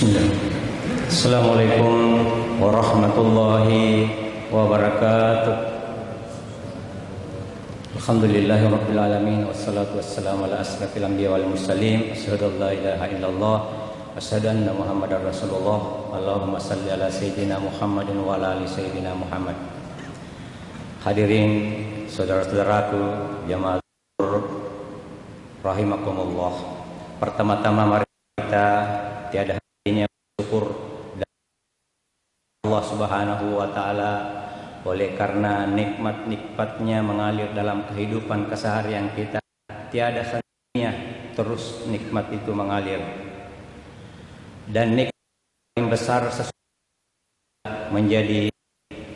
Bismillah. Assalamualaikum warahmatullahi wabarakatuh. Alhamdulillahirabbil alamin wassalatu wassalamu ala asrofil anbiya wal mursalin. Asyhadu an la ilaha illallah wa asyhadu anna Muhammadar Rasulullah. Allahumma shalli ala sayyidina Muhammadin wa ala ali sayyidina Muhammad. Hadirin saudara-saudaraku jamaah rahimakumullah. Pertama-tama mari kita tiada hentinya bersyukur dan Allah Subhanahu wa taala oleh karena nikmat-nikmatnya mengalir dalam kehidupan keseharian kita, tiada hentinya terus nikmat itu mengalir. Dan nikmat yang besar sesungguhnya menjadi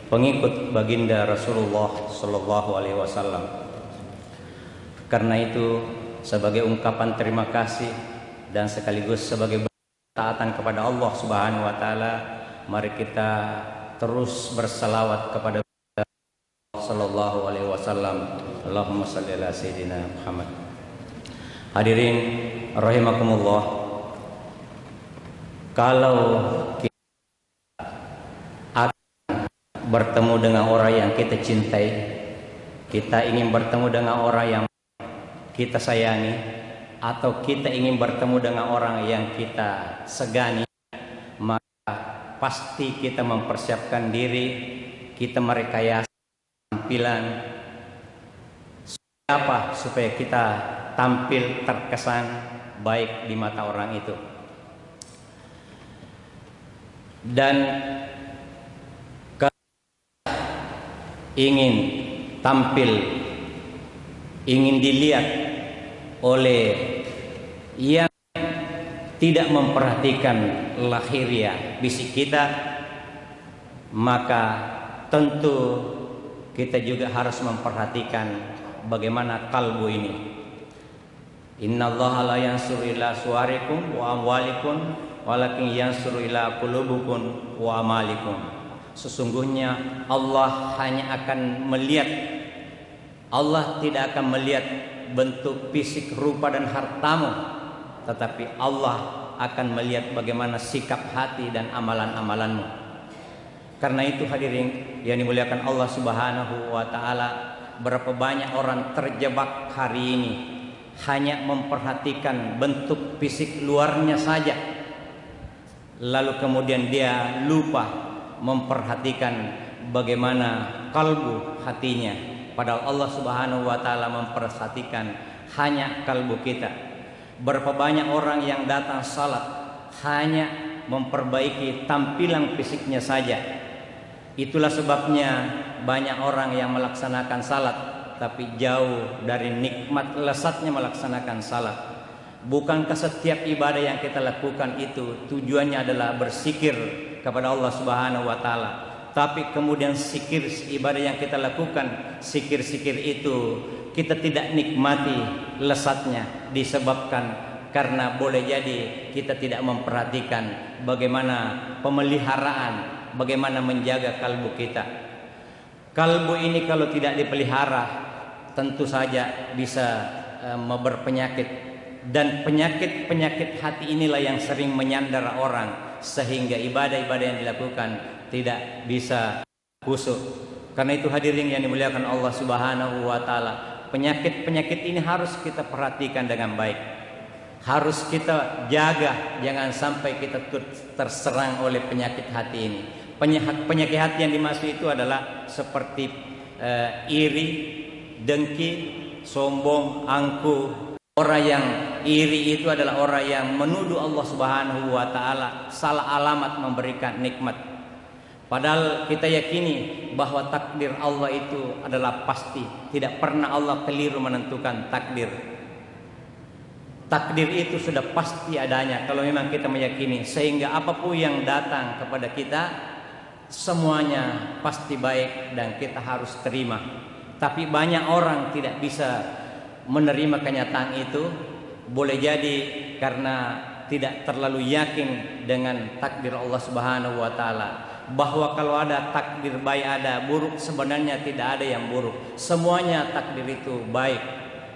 pengikut baginda Rasulullah sallallahu alaihi wasallam. Karena itu sebagai ungkapan terima kasih dan sekaligus sebagai taatan kepada Allah Subhanahu wa taala, mari kita terus berselawat kepada sallallahu alaihi wasallam. Allahumma shalli ala sayyidina Muhammad. Hadirin rahimakumullah, kalau kita akan bertemu dengan orang yang kita cintai, kita ingin bertemu dengan orang yang kita sayangi, atau kita ingin bertemu dengan orang yang kita segani, maka pasti kita mempersiapkan diri, kita merekayasa tampilan supaya kita tampil terkesan baik di mata orang itu. Dan kalau ingin tampil, ingin dilihat oleh yang tidak memperhatikan lahiriah fisik kita, maka tentu kita juga harus memperhatikan bagaimana kalbu ini. Innallaha la yansuru ila suwarikum wa amwalikum walakin yansuru ila qulubukum wa amalikum. Sesungguhnya Allah hanya akan melihat, Allah tidak akan melihat bentuk fisik, rupa dan hartamu, tetapi Allah akan melihat bagaimana sikap hati dan amalan-amalanmu. Karena itu hadirin yang dimuliakan Allah Subhanahu wa taala, berapa banyak orang terjebak hari ini hanya memperhatikan bentuk fisik luarnya saja, lalu kemudian dia lupa memperhatikan bagaimana kalbu hatinya. Padahal Allah Subhanahu wa taala memperhatikan hanya kalbu kita. Berapa banyak orang yang datang salat hanya memperbaiki tampilan fisiknya saja. Itulah sebabnya banyak orang yang melaksanakan salat tapi jauh dari nikmat lezatnya melaksanakan salat. Bukankah setiap ibadah yang kita lakukan itu tujuannya adalah berzikir kepada Allah Subhanahu wa taala? Tapi kemudian zikir ibadah yang kita lakukan, zikir-zikir itu kita tidak nikmati lezatnya, disebabkan karena boleh jadi kita tidak memperhatikan bagaimana pemeliharaan, bagaimana menjaga kalbu kita. Kalbu ini kalau tidak dipelihara tentu saja bisa berpenyakit, dan penyakit-penyakit hati inilah yang sering menyandar orang sehingga ibadah-ibadah yang dilakukan tidak bisa khusyuk. Karena itu hadirin yang dimuliakan Allah Subhanahu wa taala, penyakit-penyakit ini harus kita perhatikan dengan baik. Harus kita jaga, jangan sampai kita terserang oleh penyakit hati ini. Penyakit hati yang dimaksud itu adalah seperti iri, dengki, sombong, angkuh. Orang yang iri itu adalah orang yang menuduh Allah Subhanahu wa taala salah alamat memberikan nikmat. Padahal kita yakini bahwa takdir Allah itu adalah pasti. Tidak pernah Allah keliru menentukan takdir. Takdir itu sudah pasti adanya kalau memang kita meyakini. Sehingga apapun yang datang kepada kita, semuanya pasti baik dan kita harus terima. Tapi banyak orang tidak bisa menerima kenyataan itu. Boleh jadi karena tidak terlalu yakin dengan takdir Allah Subhanahu wa taala. Bahwa kalau ada takdir baik ada buruk, sebenarnya tidak ada yang buruk. Semuanya takdir itu baik.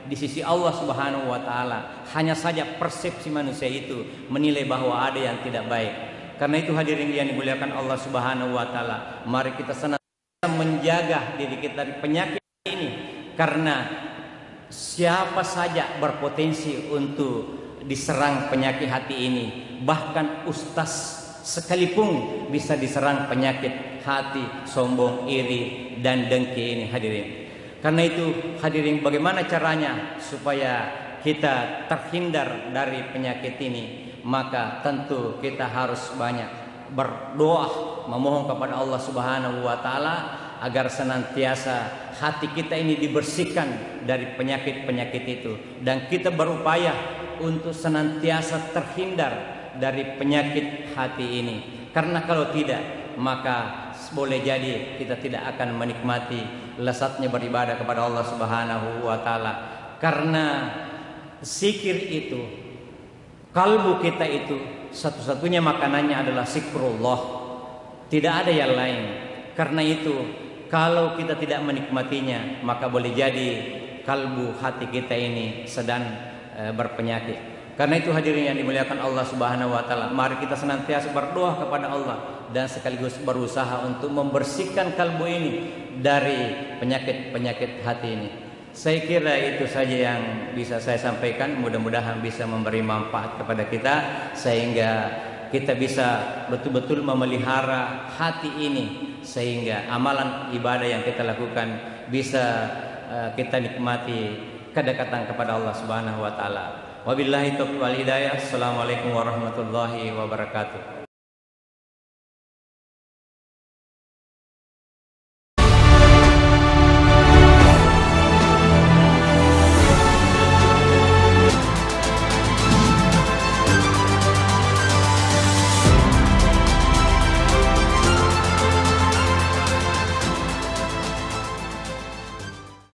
di sisi Allah Subhanahu wa taala. Hanya saja persepsi manusia itu menilai bahwa ada yang tidak baik. Karena itu hadirin yang dimuliakan Allah Subhanahu wa taala, mari kita senantiasa menjaga diri kita dari penyakit ini, karena siapa saja berpotensi untuk diserang penyakit hati ini. Bahkan ustaz sekalipun bisa diserang penyakit hati, sombong, iri, dan dengki ini hadirin. Karena itu hadirin, bagaimana caranya supaya kita terhindar dari penyakit ini? Maka tentu kita harus banyak berdoa, memohon kepada Allah Subhanahu wa taala agar senantiasa hati kita ini dibersihkan dari penyakit-penyakit itu, dan kita berupaya untuk senantiasa terhindar dari penyakit hati ini. Karena kalau tidak, maka boleh jadi kita tidak akan menikmati lezatnya beribadah kepada Allah Subhanahu wa taala. Karena zikir itu, kalbu kita itu satu-satunya makanannya adalah zikrullah, tidak ada yang lain. Karena itu kalau kita tidak menikmatinya, maka boleh jadi kalbu hati kita ini sedang berpenyakit. Karena itu hadirin yang dimuliakan Allah Subhanahu wa taala, mari kita senantiasa berdoa kepada Allah dan sekaligus berusaha untuk membersihkan kalbu ini dari penyakit-penyakit hati ini. Saya kira itu saja yang bisa saya sampaikan, mudah-mudahan bisa memberi manfaat kepada kita sehingga kita bisa betul-betul memelihara hati ini, sehingga amalan ibadah yang kita lakukan bisa kita nikmati kedekatan kepada Allah Subhanahu wa taala. Wabillahi taufiq wal hidayah. Assalamualaikum warahmatullahi wabarakatuh.